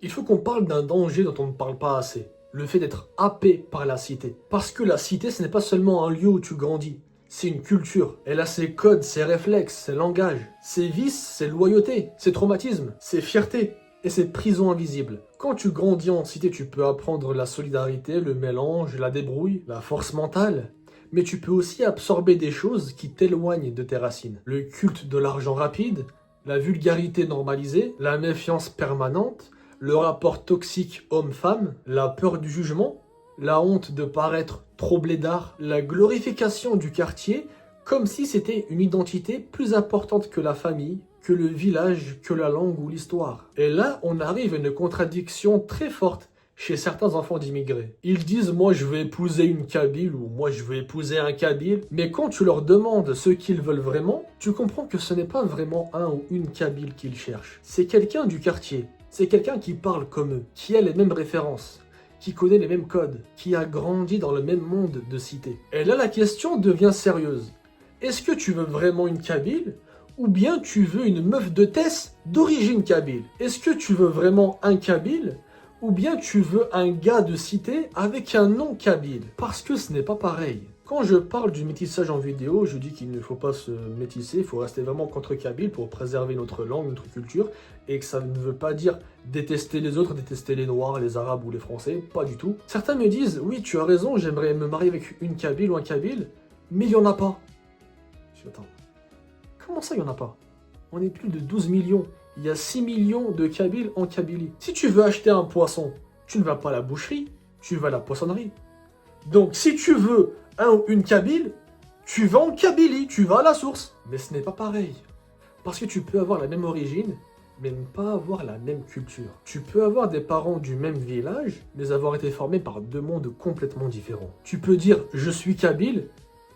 Il faut qu'on parle d'un danger dont on ne parle pas assez. Le fait d'être happé par la cité. Parce que la cité, ce n'est pas seulement un lieu où tu grandis. C'est une culture. Elle a ses codes, ses réflexes, ses langages, ses vices, ses loyautés, ses traumatismes, ses fiertés et ses prisons invisibles. Quand tu grandis en cité, tu peux apprendre la solidarité, le mélange, la débrouille, la force mentale. Mais tu peux aussi absorber des choses qui t'éloignent de tes racines. Le culte de l'argent rapide, la vulgarité normalisée, la méfiance permanente, le rapport toxique homme-femme, la peur du jugement, la honte de paraître trop blédard, la glorification du quartier, comme si c'était une identité plus importante que la famille, que le village, que la langue ou l'histoire. Et là, on arrive à une contradiction très forte chez certains enfants d'immigrés. Ils disent « moi je veux épouser une Kabyle » ou « moi je veux épouser un Kabyle », mais quand tu leur demandes ce qu'ils veulent vraiment, tu comprends que ce n'est pas vraiment un ou une Kabyle qu'ils cherchent. C'est quelqu'un du quartier, c'est quelqu'un qui parle comme eux, qui a les mêmes références, qui connaît les mêmes codes, qui a grandi dans le même monde de cité. Et là la question devient sérieuse. Est-ce que tu veux vraiment une Kabyle ou bien tu veux une meuf de Tess d'origine Kabyle? Est-ce que tu veux vraiment un Kabyle ou bien tu veux un gars de cité avec un nom kabyle? Parce que ce n'est pas pareil. Quand je parle du métissage en vidéo, je dis qu'il ne faut pas se métisser, il faut rester vraiment contre kabyle pour préserver notre langue, notre culture, et que ça ne veut pas dire détester les autres, détester les noirs, les arabes ou les français, pas du tout. Certains me disent, oui tu as raison, j'aimerais me marier avec une kabyle ou un kabyle, mais il n'y en a pas. Je dis, attends, comment ça il n'y en a pas? On est plus de 12 millions. Il y a 6 millions de Kabyles en Kabylie. Si tu veux acheter un poisson, tu ne vas pas à la boucherie, tu vas à la poissonnerie. Donc si tu veux un ou une Kabyle, tu vas en Kabylie, tu vas à la source. Mais ce n'est pas pareil. Parce que tu peux avoir la même origine, mais ne pas avoir la même culture. Tu peux avoir des parents du même village, mais avoir été formés par deux mondes complètement différents. Tu peux dire « je suis Kabyle »,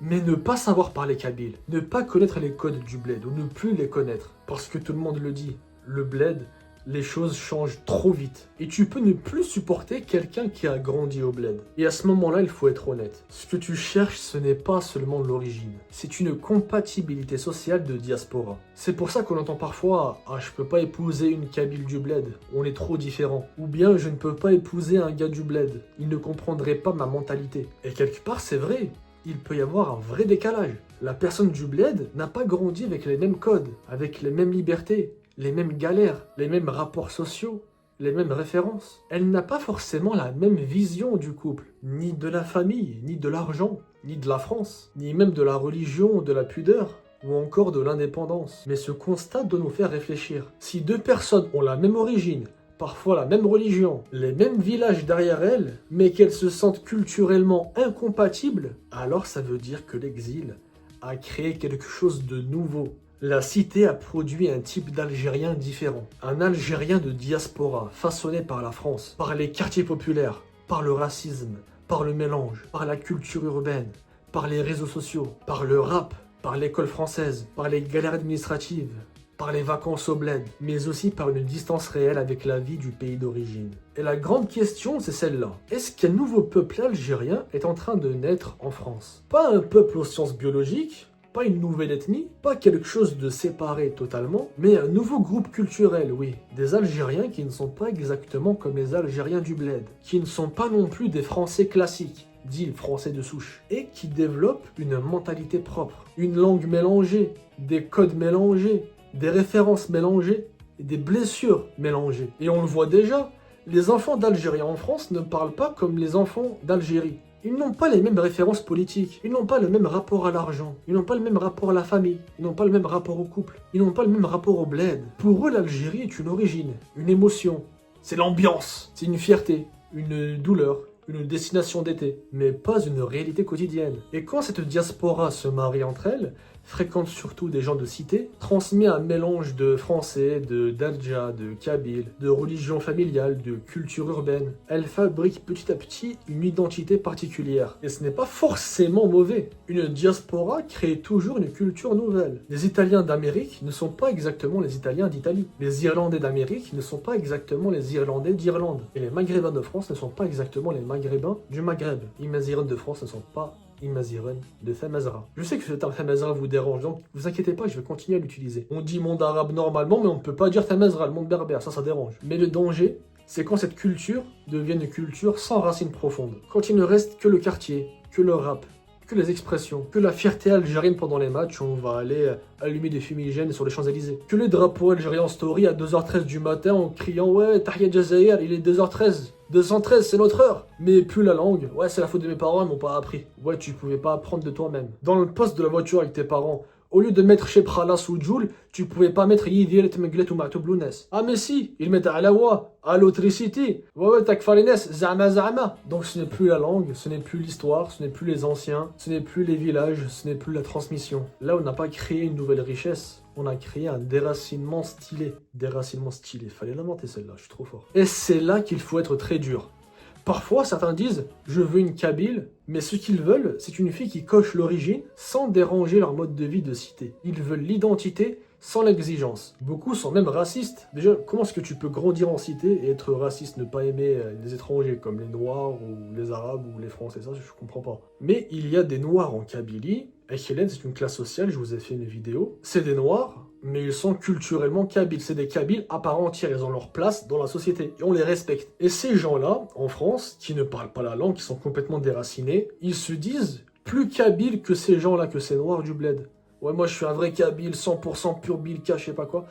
mais ne pas savoir parler kabyle, ne pas connaître les codes du bled ou ne plus les connaître. Parce que tout le monde le dit, le bled, les choses changent trop vite. Et tu peux ne plus supporter quelqu'un qui a grandi au bled. Et à ce moment-là, il faut être honnête. Ce que tu cherches, ce n'est pas seulement l'origine. C'est une compatibilité sociale de diaspora. C'est pour ça qu'on entend parfois « Ah, je peux pas épouser une kabyle du bled, on est trop différents. » Ou bien « Je ne peux pas épouser un gars du bled, il ne comprendrait pas ma mentalité. » Et quelque part, c'est vrai. Il peut y avoir un vrai décalage. La personne du bled n'a pas grandi avec les mêmes codes, avec les mêmes libertés, les mêmes galères, les mêmes rapports sociaux, les mêmes références. Elle n'a pas forcément la même vision du couple, ni de la famille, ni de l'argent, ni de la France, ni même de la religion, de la pudeur, ou encore de l'indépendance. Mais ce constat doit nous faire réfléchir. Si deux personnes ont la même origine, parfois la même religion, les mêmes villages derrière elles, mais qu'elles se sentent culturellement incompatibles, alors ça veut dire que l'exil a créé quelque chose de nouveau. La cité a produit un type d'Algérien différent, un Algérien de diaspora, façonné par la France, par les quartiers populaires, par le racisme, par le mélange, par la culture urbaine, par les réseaux sociaux, par le rap, par l'école française, par les galères administratives, par les vacances au bled, mais aussi par une distance réelle avec la vie du pays d'origine. Et la grande question, c'est celle-là. Est-ce qu'un nouveau peuple algérien est en train de naître en France? Pas un peuple aux sciences biologiques, pas une nouvelle ethnie, pas quelque chose de séparé totalement, mais un nouveau groupe culturel, oui. Des Algériens qui ne sont pas exactement comme les Algériens du bled, qui ne sont pas non plus des Français classiques, dit français de souche, et qui développent une mentalité propre, une langue mélangée, des codes mélangés, des références mélangées et des blessures mélangées. Et on le voit déjà, les enfants d'Algériens en France ne parlent pas comme les enfants d'Algérie. Ils n'ont pas les mêmes références politiques, ils n'ont pas le même rapport à l'argent, ils n'ont pas le même rapport à la famille, ils n'ont pas le même rapport au couple, ils n'ont pas le même rapport au bled. Pour eux, l'Algérie est une origine, une émotion, c'est l'ambiance, c'est une fierté, une douleur, une destination d'été, mais pas une réalité quotidienne. Et quand cette diaspora se marie entre elles, fréquente surtout des gens de cité, transmet un mélange de français, de darja, de kabyle, de religion familiale, de culture urbaine. Elle fabrique petit à petit une identité particulière. Et ce n'est pas forcément mauvais. Une diaspora crée toujours une culture nouvelle. Les Italiens d'Amérique ne sont pas exactement les Italiens d'Italie. Les Irlandais d'Amérique ne sont pas exactement les Irlandais d'Irlande. Et les Maghrébins de France ne sont pas exactement les Maghrébins du Maghreb. Les Maziran de France ne sont pas Imaziren de Thamazra. Je sais que ce terme Thamazra vous dérange, donc vous inquiétez pas, je vais continuer à l'utiliser. On dit monde arabe normalement, mais on ne peut pas dire Thamazra, le monde berbère, ça dérange. Mais le danger, C'est quand cette culture devient une culture sans racines profondes. Quand il ne reste que le quartier, que le rap, que les expressions, que la fierté algérienne pendant les matchs où on va aller allumer des fumigènes sur les Champs-Élysées. Que les drapeaux algériens en story à 2h13 du matin en criant ouais, Tahia Jazair, il est 2h13. 213, c'est notre heure. Mais plus la langue, ouais, c'est la faute de mes parents, ils m'ont pas appris. Ouais, tu pouvais pas apprendre de toi-même. Dans le poste de la voiture avec tes parents, au lieu de mettre chez Pralas ou Joule, tu pouvais pas mettre Yidir Tmeglet ou Ma'toub Lounes. Ah mais si, ils mettent Alawa, à l'Autricity. Ouais, Takfarines, Zama Zama. Donc ce n'est plus la langue, ce n'est plus l'histoire, ce n'est plus les anciens, ce n'est plus les villages, ce n'est plus la transmission. Là, on n'a pas créé une nouvelle richesse, on a créé un déracinement stylé. Déracinement stylé, fallait l'inventer celle-là, je suis trop fort. Et c'est là qu'il faut être très dur. Parfois, certains disent « je veux une Kabyle », mais ce qu'ils veulent, c'est une fille qui coche l'origine sans déranger leur mode de vie de cité. Ils veulent l'identité sans l'exigence. Beaucoup sont même racistes. Déjà, comment est-ce que tu peux grandir en cité et être raciste, ne pas aimer les étrangers comme les Noirs ou les Arabes ou les Français? Ça, je comprends pas. Mais il y a des Noirs en Kabylie. Echelen, c'est une classe sociale, je vous ai fait une vidéo. C'est des Noirs, mais ils sont culturellement kabyles. C'est des Kabyles à part entière, ils ont leur place dans la société et on les respecte. Et ces gens-là, en France, qui ne parlent pas la langue, qui sont complètement déracinés, ils se disent plus kabyles que ces gens-là, que ces Noirs du bled. Ouais, moi je suis un vrai kabyle, 100% pur bilka, je sais pas quoi.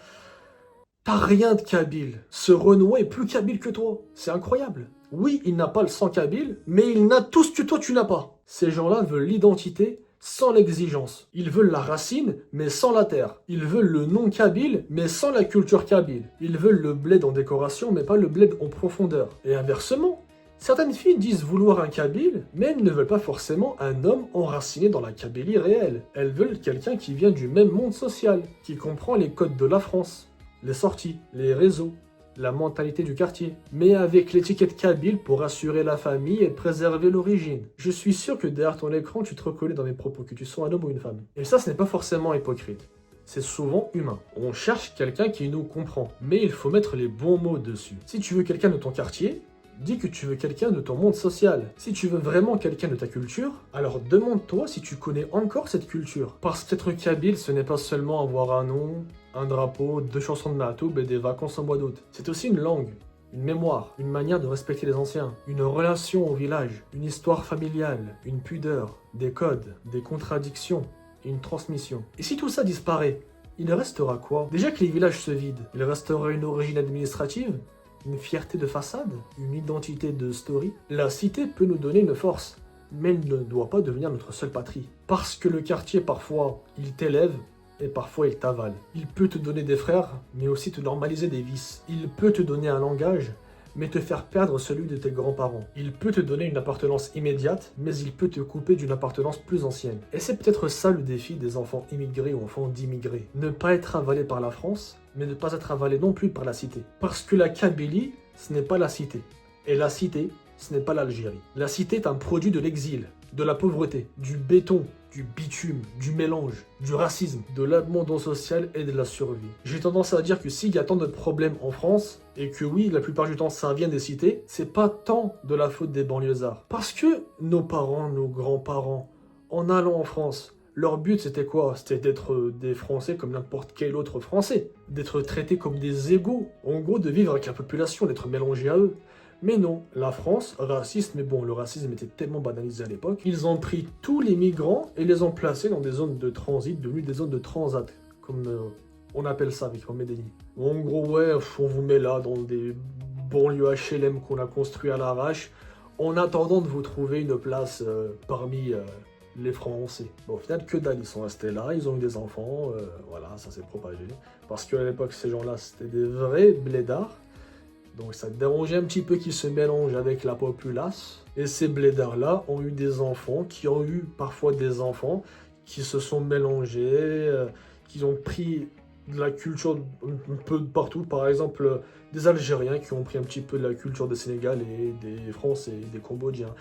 T'as rien de kabyle. Ce Renoir est plus kabyle que toi. C'est incroyable. Oui, il n'a pas le sang kabyle, mais il n'a tout ce que toi tu n'as pas. Ces gens-là veulent l'identité sans l'exigence. Ils veulent la racine, mais sans la terre. Ils veulent le nom kabyle, mais sans la culture kabyle. Ils veulent le bled en décoration, mais pas le bled en profondeur. Et inversement, certaines filles disent vouloir un kabyle, mais elles ne veulent pas forcément un homme enraciné dans la Kabylie réelle. Elles veulent quelqu'un qui vient du même monde social, qui comprend les codes de la France, les sorties, les réseaux, la mentalité du quartier, mais avec l'étiquette kabyle pour assurer la famille et préserver l'origine. Je suis sûr que derrière ton écran, tu te reconnais dans mes propos, que tu sois un homme ou une femme. Et ça, ce n'est pas forcément hypocrite. C'est souvent humain. On cherche quelqu'un qui nous comprend, mais il faut mettre les bons mots dessus. Si tu veux quelqu'un de ton quartier, dis que tu veux quelqu'un de ton monde social. Si tu veux vraiment quelqu'un de ta culture, alors demande-toi si tu connais encore cette culture. Parce qu'être kabyle, ce n'est pas seulement avoir un nom, un drapeau, 2 chansons de Ma'toub et des vacances en mois d'août. C'est aussi une langue, une mémoire, une manière de respecter les anciens, une relation au village, une histoire familiale, une pudeur, des codes, des contradictions et une transmission. Et si tout ça disparaît, il restera quoi? Déjà que les villages se vident, il restera une origine administrative, une fierté de façade, une identité de story. La cité peut nous donner une force, mais elle ne doit pas devenir notre seule patrie. Parce que le quartier, parfois, il t'élève, et parfois il t'avale. Il peut te donner des frères, mais aussi te normaliser des vices. Il peut te donner un langage, mais te faire perdre celui de tes grands-parents. Il peut te donner une appartenance immédiate, mais il peut te couper d'une appartenance plus ancienne. Et c'est peut-être ça le défi des enfants immigrés ou enfants d'immigrés. Ne pas être avalé par la France, mais ne pas être avalé non plus par la cité. Parce que la Kabylie, ce n'est pas la cité. Et la cité, ce n'est pas l'Algérie. La cité est un produit de l'exil, de la pauvreté, du béton, du bitume, du mélange, du racisme, de l'abandon social et de la survie. J'ai tendance à dire que s'il y a tant de problèmes en France, et que oui, la plupart du temps ça vient des cités, c'est pas tant de la faute des banlieusards. Parce que nos parents, nos grands-parents, en allant en France, leur but c'était quoi? C'était d'être des Français comme n'importe quel autre Français. D'être traités comme des égaux. En gros, de vivre avec la population, d'être mélangés à eux. Mais non, la France, raciste, mais bon, le racisme était tellement banalisé à l'époque, ils ont pris tous les migrants et les ont placés dans des zones de transit, devenues des zones de transat, comme on appelle ça avec Medellin. En gros, ouais, on vous met là dans des banlieues HLM qu'on a construit à l'arrache, en attendant de vous trouver une place parmi les Français. Bon, au final, que dalle, ils sont restés là, ils ont eu des enfants, voilà, ça s'est propagé. Parce qu'à l'époque, ces gens-là, c'était des vrais blédards. Donc ça dérangeait un petit peu qu'ils se mélangent avec la populace. Et ces blédards-là ont eu des enfants, qui ont eu parfois des enfants, qui se sont mélangés, qui ont pris de la culture un peu de partout. Par exemple, des Algériens qui ont pris un petit peu de la culture des Sénégalais, des Français, des Cambodgiens.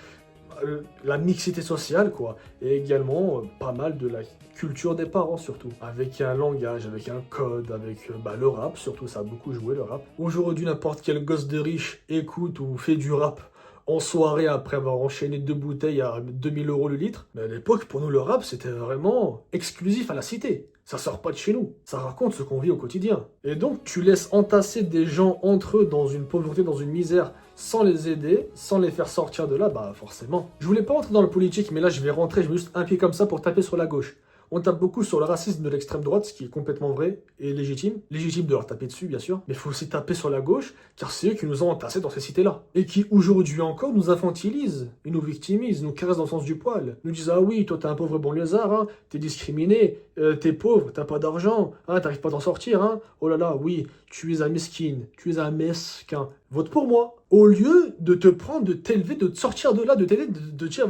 La mixité sociale, quoi. Et également pas mal de la culture des parents, surtout. Avec un langage, avec un code, avec le rap, surtout, ça a beaucoup joué, le rap. Aujourd'hui, n'importe quel gosse de riche écoute ou fait du rap en soirée après avoir enchaîné 2 bouteilles à 2000 € le litre. Mais à l'époque, pour nous, le rap, c'était vraiment exclusif à la cité. Ça sort pas de chez nous. Ça raconte ce qu'on vit au quotidien. Et donc, tu laisses entasser des gens entre eux dans une pauvreté, dans une misère, sans les aider, sans les faire sortir de là, bah forcément. Je voulais pas rentrer dans le politique, mais là, je vais rentrer, je mets juste un pied comme ça pour taper sur la gauche. On tape beaucoup sur le racisme de l'extrême droite, ce qui est complètement vrai et légitime. Légitime de leur taper dessus, bien sûr. Mais il faut aussi taper sur la gauche, car c'est eux qui nous ont entassés dans ces cités-là. Et qui, aujourd'hui encore, nous infantilisent. Ils nous victimisent, nous caressent dans le sens du poil. Nous disent, ah oui, toi t'es un pauvre banlieusard, hein, t'es discriminé, t'es pauvre, t'as pas d'argent, hein, t'arrives pas à t'en sortir, hein. Oh là là, oui, tu es un mesquin, tu es un mesquin. Vote pour moi. Au lieu de te prendre, de t'élever, de te sortir de là, de t'aider, de dire,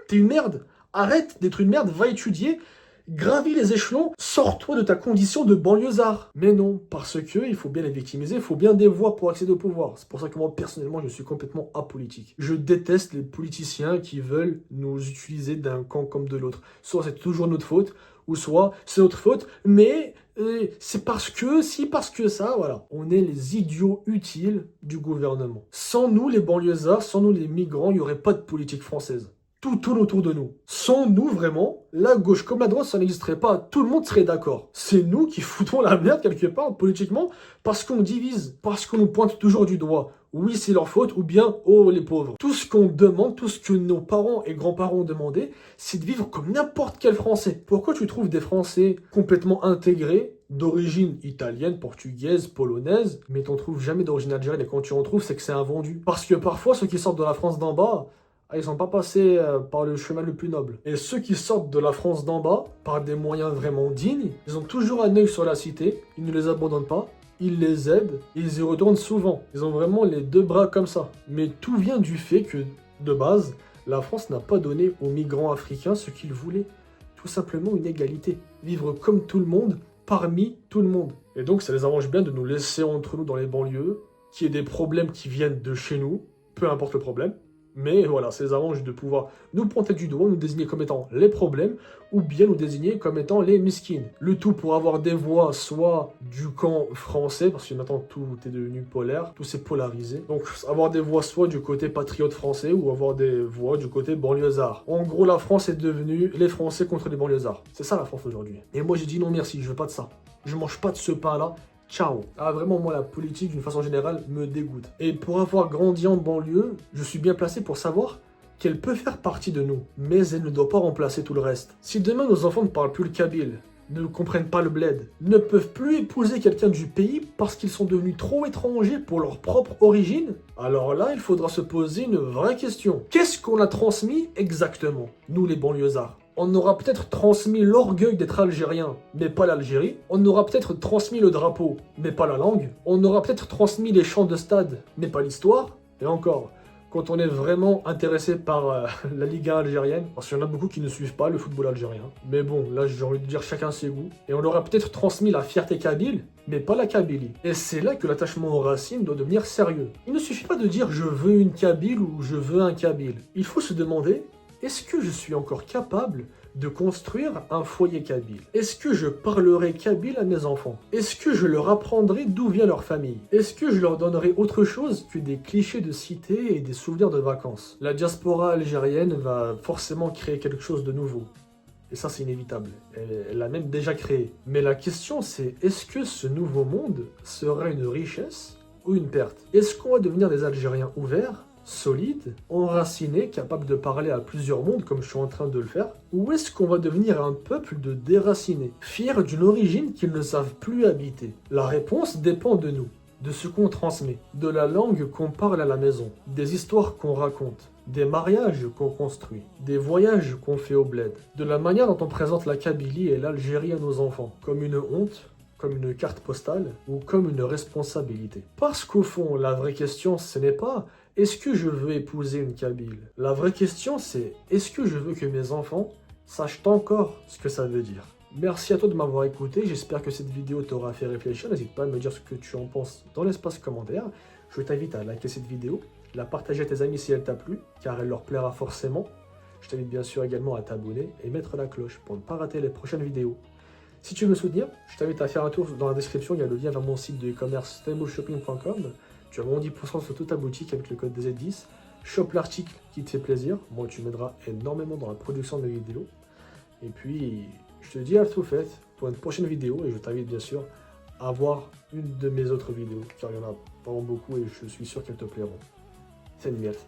t'es une merde. Arrête d'être une merde, va étudier. Gravis les échelons, sors-toi de ta condition de banlieusard. Mais non, parce que il faut bien les victimiser, il faut bien des voix pour accéder au pouvoir. C'est pour ça que moi, personnellement, je suis complètement apolitique. Je déteste les politiciens qui veulent nous utiliser d'un camp comme de l'autre. Soit c'est toujours notre faute, ou soit c'est notre faute, mais c'est parce que, si, parce que ça, voilà. On est les idiots utiles du gouvernement. Sans nous, les banlieusards, sans nous, les migrants, il n'y aurait pas de politique française. Tout tourne autour de nous. Sans nous, vraiment, la gauche comme la droite, ça n'existerait pas. Tout le monde serait d'accord. C'est nous qui foutons la merde quelque part, politiquement, parce qu'on divise, parce qu'on nous pointe toujours du doigt. Oui, c'est leur faute, ou bien, oh, les pauvres. Tout ce qu'on demande, tout ce que nos parents et grands-parents ont demandé, c'est de vivre comme n'importe quel Français. Pourquoi tu trouves des Français complètement intégrés, d'origine italienne, portugaise, polonaise, mais t'en trouves jamais d'origine algérienne, et quand tu en trouves, c'est que c'est un vendu. Parce que parfois, ceux qui sortent de la France d'en bas, ils sont pas passés par le chemin le plus noble. Et ceux qui sortent de la France d'en bas, par des moyens vraiment dignes, ils ont toujours un œil sur la cité, ils ne les abandonnent pas, ils les aident, ils y retournent souvent. Ils ont vraiment les deux bras comme ça. Mais tout vient du fait que, de base, la France n'a pas donné aux migrants africains ce qu'ils voulaient. Tout simplement une égalité. Vivre comme tout le monde, parmi tout le monde. Et donc ça les arrange bien de nous laisser entre nous dans les banlieues, qu'il y ait des problèmes qui viennent de chez nous, peu importe le problème. Mais voilà, ça les arrange de pouvoir nous pointer du doigt, nous désigner comme étant les problèmes, ou bien nous désigner comme étant les miskines. Le tout pour avoir des voix soit du camp français, parce que maintenant tout est devenu polaire, tout s'est polarisé. Donc avoir des voix soit du côté patriote français, ou avoir des voix du côté banlieusard. En gros, la France est devenue les Français contre les banlieusards. C'est ça la France aujourd'hui. Et moi j'ai dit non merci, je veux pas de ça. Je mange pas de ce pain-là. Ciao. Ah vraiment, moi, la politique, d'une façon générale, me dégoûte. Et pour avoir grandi en banlieue, je suis bien placé pour savoir qu'elle peut faire partie de nous, mais elle ne doit pas remplacer tout le reste. Si demain nos enfants ne parlent plus le kabyle, ne comprennent pas le bled, ne peuvent plus épouser quelqu'un du pays parce qu'ils sont devenus trop étrangers pour leur propre origine, alors là, il faudra se poser une vraie question. Qu'est-ce qu'on a transmis exactement, nous les banlieusards ? On aura peut-être transmis l'orgueil d'être algérien, mais pas l'Algérie. On aura peut-être transmis le drapeau, mais pas la langue. On aura peut-être transmis les chants de stade, mais pas l'histoire. Et encore, quand on est vraiment intéressé par la Ligue 1 algérienne, parce qu'il y en a beaucoup qui ne suivent pas le football algérien. Mais bon, là j'ai envie de dire chacun ses goûts. Et on aura peut-être transmis la fierté kabyle, mais pas la Kabylie. Et c'est là que l'attachement aux racines doit devenir sérieux. Il ne suffit pas de dire je veux une Kabyle ou je veux un Kabyle. Il faut se demander, est-ce que je suis encore capable de construire un foyer kabyle? Est-ce que je parlerai kabyle à mes enfants? Est-ce que je leur apprendrai d'où vient leur famille? Est-ce que je leur donnerai autre chose que des clichés de cité et des souvenirs de vacances? La diaspora algérienne va forcément créer quelque chose de nouveau. Et ça, c'est inévitable. Elle l'a même déjà créé. Mais la question, c'est est-ce que ce nouveau monde sera une richesse ou une perte? Est-ce qu'on va devenir des Algériens ouverts, solides, enracinés, capables de parler à plusieurs mondes comme je suis en train de le faire? Ou est-ce qu'on va devenir un peuple de déracinés, fiers d'une origine qu'ils ne savent plus habiter? La réponse dépend de nous, de ce qu'on transmet, de la langue qu'on parle à la maison, des histoires qu'on raconte, des mariages qu'on construit, des voyages qu'on fait au bled, de la manière dont on présente la Kabylie et l'Algérie à nos enfants, comme une honte, comme une carte postale ou comme une responsabilité. Parce qu'au fond, la vraie question, ce n'est pas « est-ce que je veux épouser une Kabyle ?» La vraie question, c'est « est-ce que je veux que mes enfants sachent encore ce que ça veut dire ?» Merci à toi de m'avoir écouté, j'espère que cette vidéo t'aura fait réfléchir. N'hésite pas à me dire ce que tu en penses dans l'espace commentaire. Je t'invite à liker cette vidéo, la partager à tes amis si elle t'a plu, car elle leur plaira forcément. Je t'invite bien sûr également à t'abonner et mettre la cloche pour ne pas rater les prochaines vidéos. Si tu veux me soutenir, je t'invite à faire un tour dans la description, il y a le lien vers mon site de e-commerce stemoshopping.com. Tu as moins 10% sur toute ta boutique avec le code DZ10. Chope l'article qui te fait plaisir, moi tu m'aideras énormément dans la production de mes vidéos. Et puis, je te dis à tout fait. pour une prochaine vidéo et je t'invite bien sûr à voir une de mes autres vidéos car il y en a vraiment beaucoup et je suis sûr qu'elles te plairont. C'est une miette.